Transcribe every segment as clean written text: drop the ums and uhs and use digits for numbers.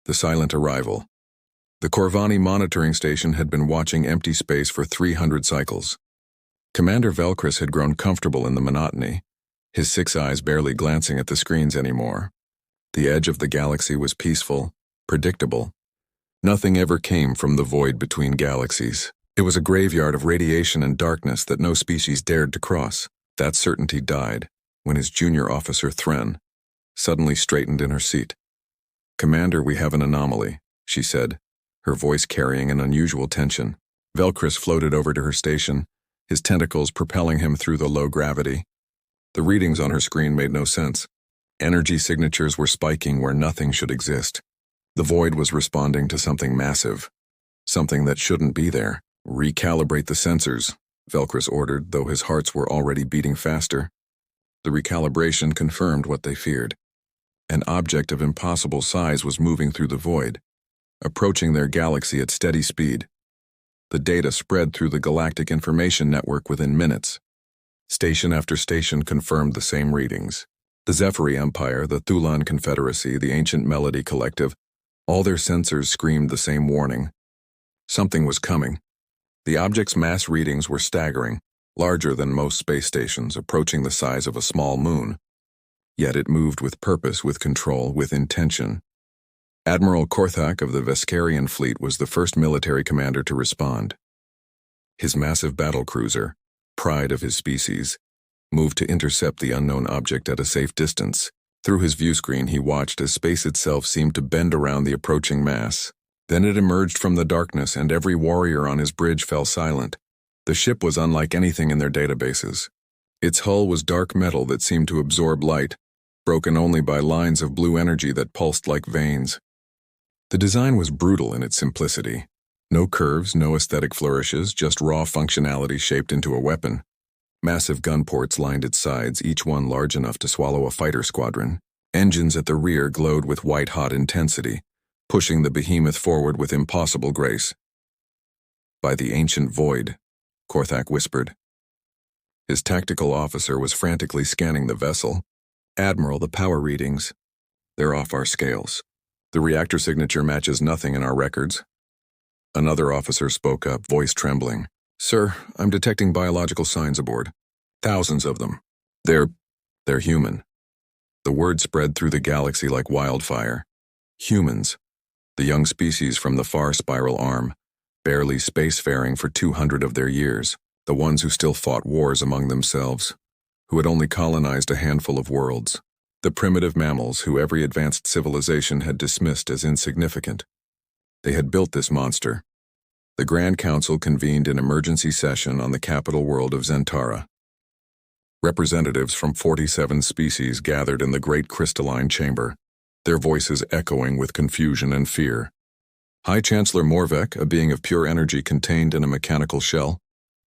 The silent arrival. The Corvani monitoring station had been watching empty space for 300 cycles. Commander Velcris had grown comfortable in the monotony, his 6 eyes barely glancing at the screens anymore. The edge of the galaxy was peaceful, predictable. Nothing ever came from the void between galaxies. It was a graveyard of radiation and darkness that no species dared to cross. That certainty died when his junior officer, Thren, suddenly straightened in her seat. "Commander, we have an anomaly," she said, her voice carrying an unusual tension. Velcris floated over to her station, his tentacles propelling him through the low gravity. The readings on her screen made no sense. Energy signatures were spiking where nothing should exist. The void was responding to something massive, something that shouldn't be there. "Recalibrate the sensors," Velcris ordered, though his hearts were already beating faster. The recalibration confirmed what they feared. An object of impossible size was moving through the void, approaching their galaxy at steady speed. The data spread through the Galactic information network within minutes. Station after station confirmed the same readings. The Zephyri Empire, the Thulan Confederacy, the Ancient Melody Collective, all their sensors screamed the same warning. Something was coming. The object's mass readings were staggering, larger than most space stations, approaching the size of a small moon. Yet it moved with purpose, with control, with intention. Admiral Korthak of the Veskarian fleet was the first military commander to respond. His massive battlecruiser, pride of his species, moved to intercept the unknown object at a safe distance. Through his viewscreen he watched as space itself seemed to bend around the approaching mass. Then it emerged from the darkness and every warrior on his bridge fell silent. The ship was unlike anything in their databases. Its hull was dark metal that seemed to absorb light, broken only by lines of blue energy that pulsed like veins. The design was brutal in its simplicity. No curves, no aesthetic flourishes, just raw functionality shaped into a weapon. Massive gun ports lined its sides, each one large enough to swallow a fighter squadron. Engines at the rear glowed with white-hot intensity, pushing the behemoth forward with impossible grace. "By the ancient void," Korthak whispered. His tactical officer was frantically scanning the vessel. "Admiral, the power readings. They're off our scales. The reactor signature matches nothing in our records." Another officer spoke up, voice trembling. "Sir, I'm detecting biological signs aboard. Thousands of them. They're human." The word spread through the galaxy like wildfire. Humans. The young species from the far spiral arm, barely spacefaring for 200 of their years, the ones who still fought wars among themselves, who had only colonized a handful of worlds, the primitive mammals who every advanced civilization had dismissed as insignificant. They had built this monster. The Grand Council convened an emergency session on the capital world of Zentara. Representatives from 47 species gathered in the great crystalline chamber, their voices echoing with confusion and fear. High Chancellor Morvek, a being of pure energy contained in a mechanical shell,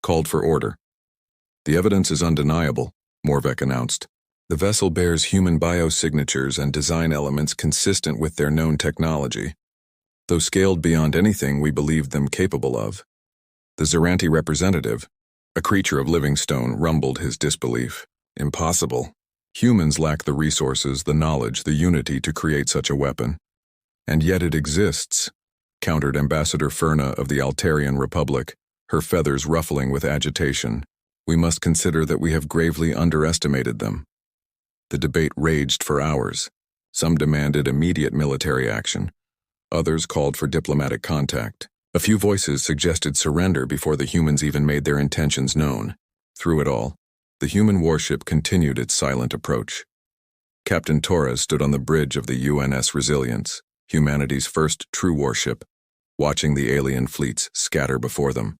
called for order. "The evidence is undeniable," Morvek announced. "The vessel bears human biosignatures and design elements consistent with their known technology, though scaled beyond anything we believed them capable of." The Zeranti representative, a creature of living stone, rumbled his disbelief. "Impossible. Humans lack the resources, the knowledge, the unity to create such a weapon. And yet it exists," countered Ambassador Ferna of the Altarian Republic, her feathers ruffling with agitation. "We must consider that we have gravely underestimated them." The debate raged for hours. Some demanded immediate military action. Others called for diplomatic contact. A few voices suggested surrender before the humans even made their intentions known. Through it all, the human warship continued its silent approach. Captain Torres stood on the bridge of the UNS Resilience, humanity's first true warship, watching the alien fleets scatter before them.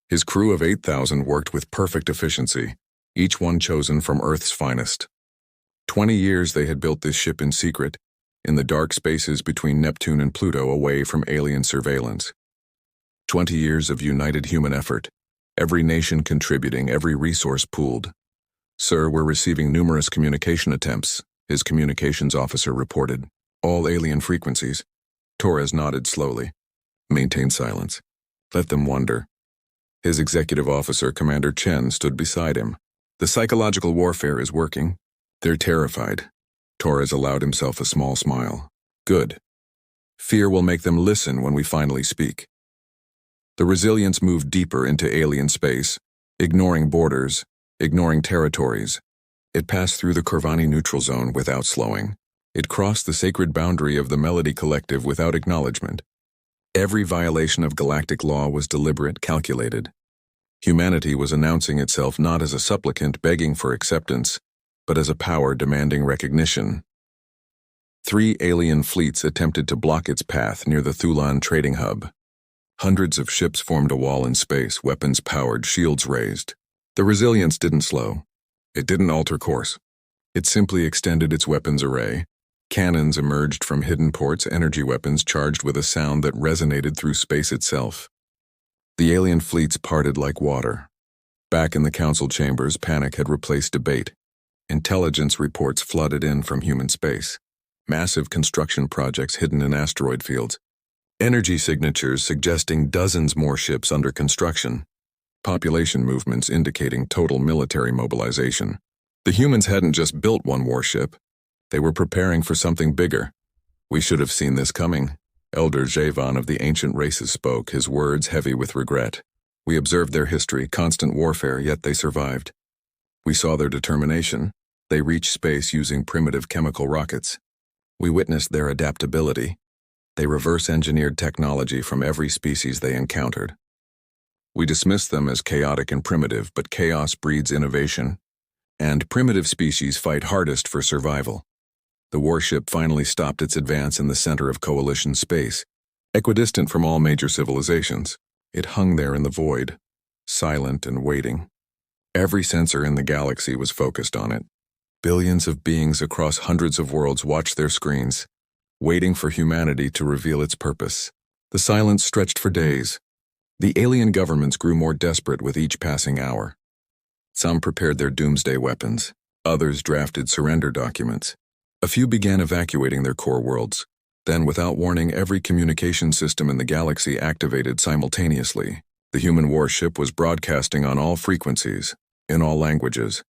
His crew of 8,000 worked with perfect efficiency, each one chosen from Earth's finest. 20 years they had built this ship in secret, in the dark spaces between Neptune and Pluto, away from alien surveillance. 20 years of united human effort, every nation contributing, every resource pooled. "Sir, we're receiving numerous communication attempts," his communications officer reported. "All alien frequencies." Torres nodded slowly. "Maintain silence. Let them wonder." His executive officer, Commander Chen, stood beside him. "The psychological warfare is working. They're terrified." Torres allowed himself a small smile. "Good. Fear will make them listen when we finally speak. The Resilience moved deeper into alien space, ignoring borders, ignoring territories. It passed through the Corvani neutral zone without slowing. It crossed the sacred boundary of the Melody Collective without acknowledgement. Every violation of galactic law was deliberate, calculated. Humanity was announcing itself not as a supplicant begging for acceptance, but as a power demanding recognition. 3 alien fleets attempted to block its path near the Thulan trading hub. Hundreds of ships formed a wall in space, weapons powered, shields raised. The Resilience didn't slow. It didn't alter course. It simply extended its weapons array. Cannons emerged from hidden ports, energy weapons charged with a sound that resonated through space itself. The alien fleets parted like water. Back in the council chambers, panic had replaced debate. Intelligence reports flooded in from human space. Massive construction projects hidden in asteroid fields. Energy signatures suggesting dozens more ships under construction. Population movements indicating total military mobilization. The humans hadn't just built one warship. They were preparing for something bigger. We should have seen this coming. Elder Javan of the ancient races spoke, his words heavy with regret. We observed their history, constant warfare, yet they survived. We saw their determination. They reached space using primitive chemical rockets. We witnessed their adaptability. They reverse-engineered technology from every species they encountered. We dismissed them as chaotic and primitive, but chaos breeds innovation. And primitive species fight hardest for survival. The warship finally stopped its advance in the center of coalition space, equidistant from all major civilizations. It hung there in the void, silent and waiting. Every sensor in the galaxy was focused on it. Billions of beings across hundreds of worlds watched their screens, waiting for humanity to reveal its purpose. The silence stretched for days. The alien governments grew more desperate with each passing hour. Some prepared their doomsday weapons. Others drafted surrender documents. A few began evacuating their core worlds. Then, without warning, every communication system in the galaxy activated simultaneously. The human warship was broadcasting on all frequencies, in all languages,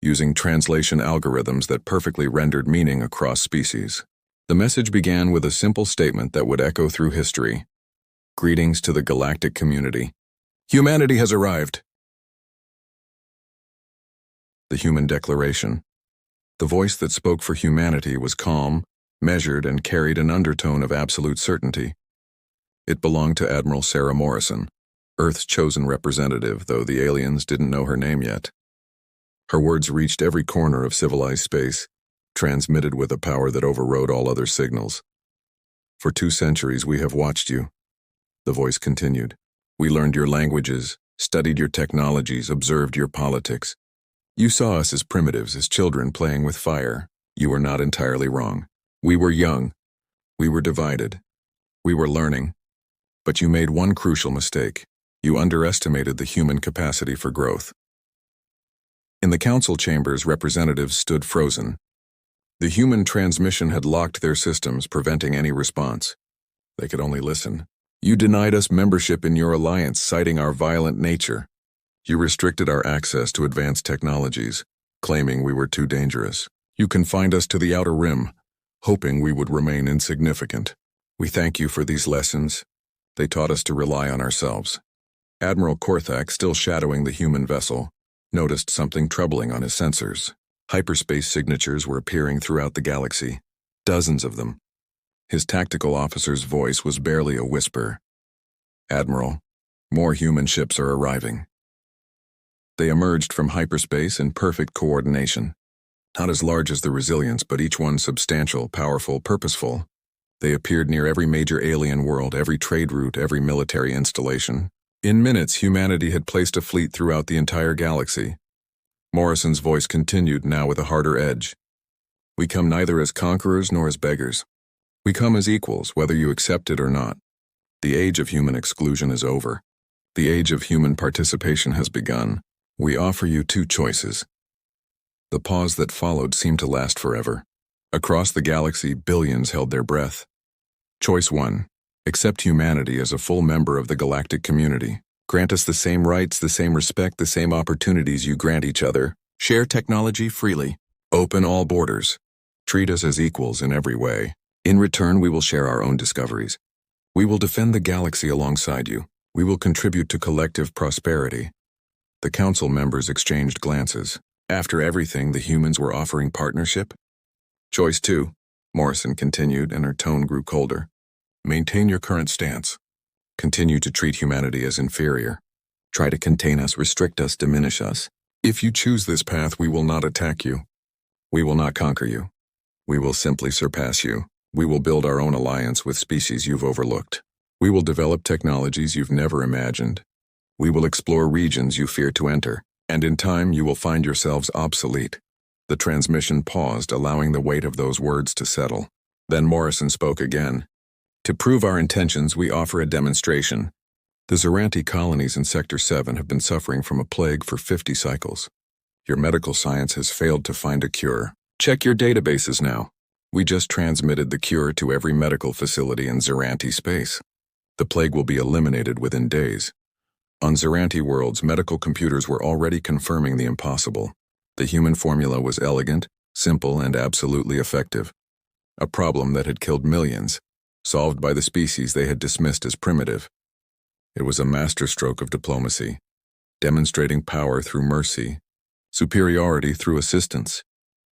using translation algorithms that perfectly rendered meaning across species. The message began with a simple statement that would echo through history. Greetings to the galactic community. Humanity has arrived. The Human Declaration. The voice that spoke for humanity was calm, measured, and carried an undertone of absolute certainty. It belonged to Admiral Sarah Morrison, Earth's chosen representative, though the aliens didn't know her name yet. Her words reached every corner of civilized space, transmitted with a power that overrode all other signals. For 2 centuries we have watched you, the voice continued. We learned your languages, studied your technologies, observed your politics. You saw us as primitives, as children playing with fire. You were not entirely wrong. We were young. We were divided. We were learning. But you made one crucial mistake. You underestimated the human capacity for growth. In the council chambers, representatives stood frozen. The human transmission had locked their systems, preventing any response. They could only listen. You denied us membership in your alliance, citing our violent nature. You restricted our access to advanced technologies, claiming we were too dangerous. You confined us to the outer rim, hoping we would remain insignificant. We thank you for these lessons. They taught us to rely on ourselves. Admiral Korthak, still shadowing the human vessel, noticed something troubling on his sensors. Hyperspace signatures were appearing throughout the galaxy, dozens of them. His tactical officer's voice was barely a whisper. Admiral, more human ships are arriving. They emerged from hyperspace in perfect coordination. Not as large as the Resilience, but each one substantial, powerful, purposeful. They appeared near every major alien world, every trade route, every military installation. In minutes, humanity had placed a fleet throughout the entire galaxy. Morrison's voice continued, now with a harder edge. We come neither as conquerors nor as beggars. We come as equals, whether you accept it or not. The age of human exclusion is over. The age of human participation has begun. We offer you 2 choices. The pause that followed seemed to last forever. Across the galaxy, billions held their breath. Choice 1. Accept humanity as a full member of the galactic community. Grant us the same rights, the same respect, the same opportunities you grant each other. Share technology freely. Open all borders. Treat us as equals in every way. In return, we will share our own discoveries. We will defend the galaxy alongside you. We will contribute to collective prosperity. The council members exchanged glances. After everything, the humans were offering partnership? Choice 2, Morrison continued, and her tone grew colder. Maintain your current stance. Continue to treat humanity as inferior. Try to contain us, restrict us, diminish us. If you choose this path, we will not attack you. We will not conquer you. We will simply surpass you. We will build our own alliance with species you've overlooked. We will develop technologies you've never imagined. We will explore regions you fear to enter, and in time you will find yourselves obsolete. The transmission paused, allowing the weight of those words to settle. Then Morrison spoke again. To prove our intentions, we offer a demonstration. The Zeranti colonies in Sector 7 have been suffering from a plague for 50 cycles. Your medical science has failed to find a cure. Check your databases now. We just transmitted the cure to every medical facility in Zeranti space. The plague will be eliminated within days. On Zeranti worlds, medical computers were already confirming the impossible. The human formula was elegant, simple, and absolutely effective. A problem that had killed millions, solved by the species they had dismissed as primitive. It was a masterstroke of diplomacy, demonstrating power through mercy, superiority through assistance.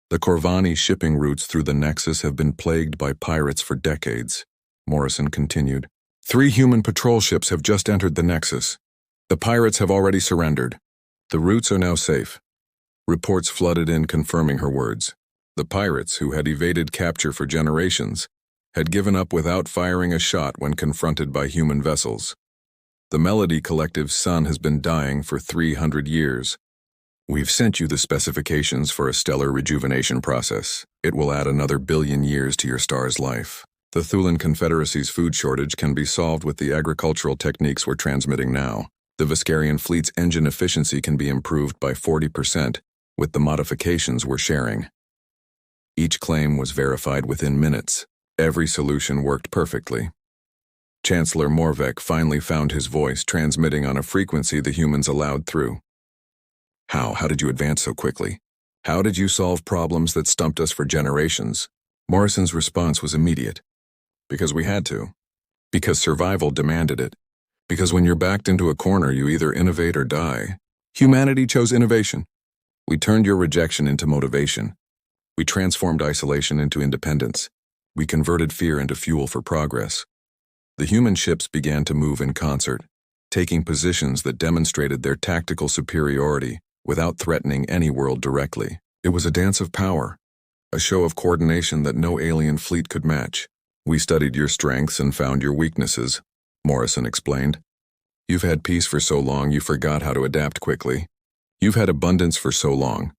The Corvani shipping routes through the Nexus have been plagued by pirates for decades, Morrison continued. 3 human patrol ships have just entered the Nexus. The pirates have already surrendered. The routes are now safe. Reports flooded in confirming her words. The pirates, who had evaded capture for generations, had given up without firing a shot when confronted by human vessels. The Melody Collective's sun has been dying for 300 years. We've sent you the specifications for a stellar rejuvenation process. It will add another 1 billion years to your star's life. The Thulan Confederacy's food shortage can be solved with the agricultural techniques we're transmitting now. The Viscarian fleet's engine efficiency can be improved by 40% with the modifications we're sharing. Each claim was verified within minutes. Every solution worked perfectly. Chancellor Morvek finally found his voice transmitting on a frequency the humans allowed through. How did you advance so quickly? How did you solve problems that stumped us for generations? Morrison's response was immediate. Because we had to. Because survival demanded it. Because when you're backed into a corner, you either innovate or die. Humanity chose innovation. We turned your rejection into motivation. We transformed isolation into independence. We converted fear into fuel for progress. The human ships began to move in concert, taking positions that demonstrated their tactical superiority without threatening any world directly. It was a dance of power, a show of coordination that no alien fleet could match. We studied your strengths and found your weaknesses, Morrison explained. You've had peace for so long you forgot how to adapt quickly. You've had abundance for so long.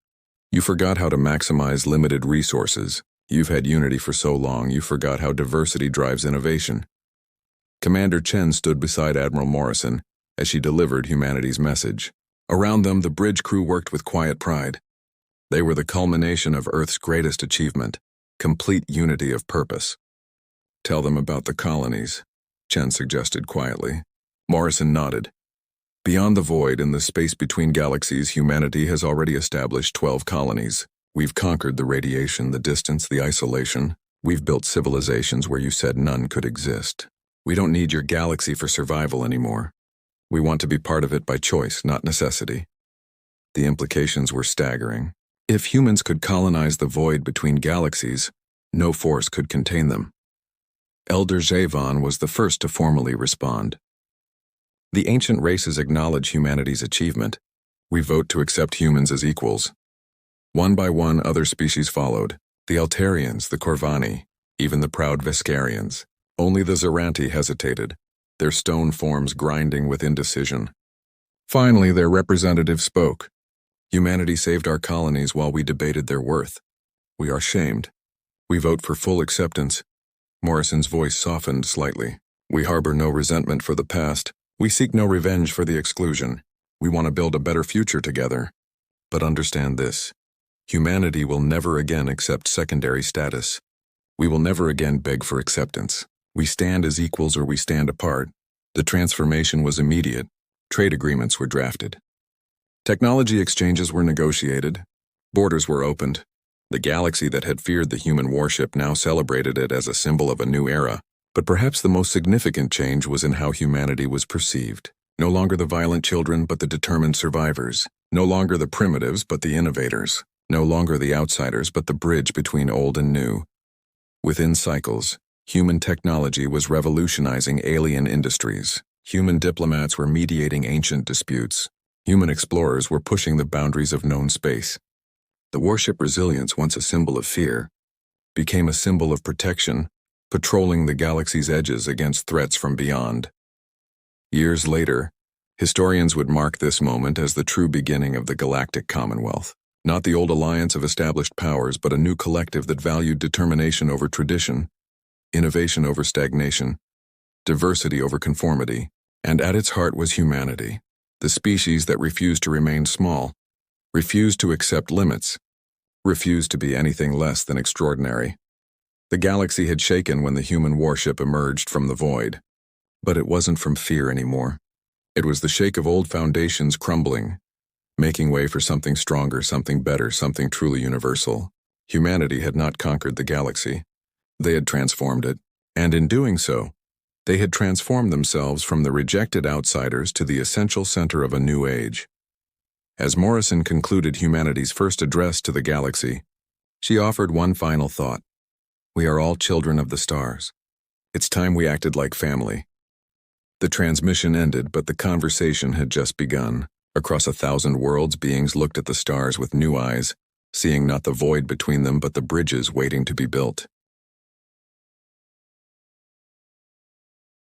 You forgot how to maximize limited resources. You've had unity for so long you forgot how diversity drives innovation. Commander Chen stood beside Admiral Morrison as she delivered humanity's message. Around them, the bridge crew worked with quiet pride. They were the culmination of Earth's greatest achievement, complete unity of purpose. Tell them about the colonies, Chen suggested quietly. Morrison nodded. Beyond the void, in the space between galaxies, humanity has already established 12 colonies. We've conquered the radiation, the distance, the isolation. We've built civilizations where you said none could exist. We don't need your galaxy for survival anymore. We want to be part of it by choice, not necessity. The implications were staggering. If humans could colonize the void between galaxies, no force could contain them. Elder Javon was the first to formally respond. The ancient races acknowledge humanity's achievement. We vote to accept humans as equals. One by one, other species followed. The Altarians, the Corvani, even the proud Viscarians. Only the Zeranti hesitated, their stone forms grinding with indecision. Finally, their representative spoke. Humanity saved our colonies while we debated their worth. We are shamed. We vote for full acceptance. Morrison's voice softened slightly. We harbor no resentment for the past. We seek no revenge for the exclusion. We want to build a better future together. But understand this. Humanity will never again accept secondary status. We will never again beg for acceptance. We stand as equals or we stand apart. The transformation was immediate. Trade agreements were drafted. Technology exchanges were negotiated. Borders were opened. The galaxy that had feared the human warship now celebrated it as a symbol of a new era. But perhaps the most significant change was in how humanity was perceived. No longer the violent children, but the determined survivors. No longer the primitives, but the innovators. No longer the outsiders, but the bridge between old and new. Within cycles, human technology was revolutionizing alien industries. Human diplomats were mediating ancient disputes. Human explorers were pushing the boundaries of known space. The warship Resilience, once a symbol of fear, became a symbol of protection, patrolling the galaxy's edges against threats from beyond. Years later, historians would mark this moment as the true beginning of the Galactic Commonwealth. Not the old alliance of established powers, but a new collective that valued determination over tradition, innovation over stagnation, diversity over conformity. And at its heart was humanity, the species that refused to remain small, refused to accept limits, refused to be anything less than extraordinary. The galaxy had shaken when the human warship emerged from the void. But it wasn't from fear anymore. It was the shake of old foundations crumbling, making way for something stronger, something better, something truly universal. Humanity had not conquered the galaxy. They had transformed it. And in doing so, they had transformed themselves from the rejected outsiders to the essential center of a new age. As Morrison concluded humanity's first address to the galaxy, she offered one final thought. We are all children of the stars. It's time we acted like family. The transmission ended, but the conversation had just begun. Across 1,000 worlds, beings looked at the stars with new eyes, seeing not the void between them but the bridges waiting to be built.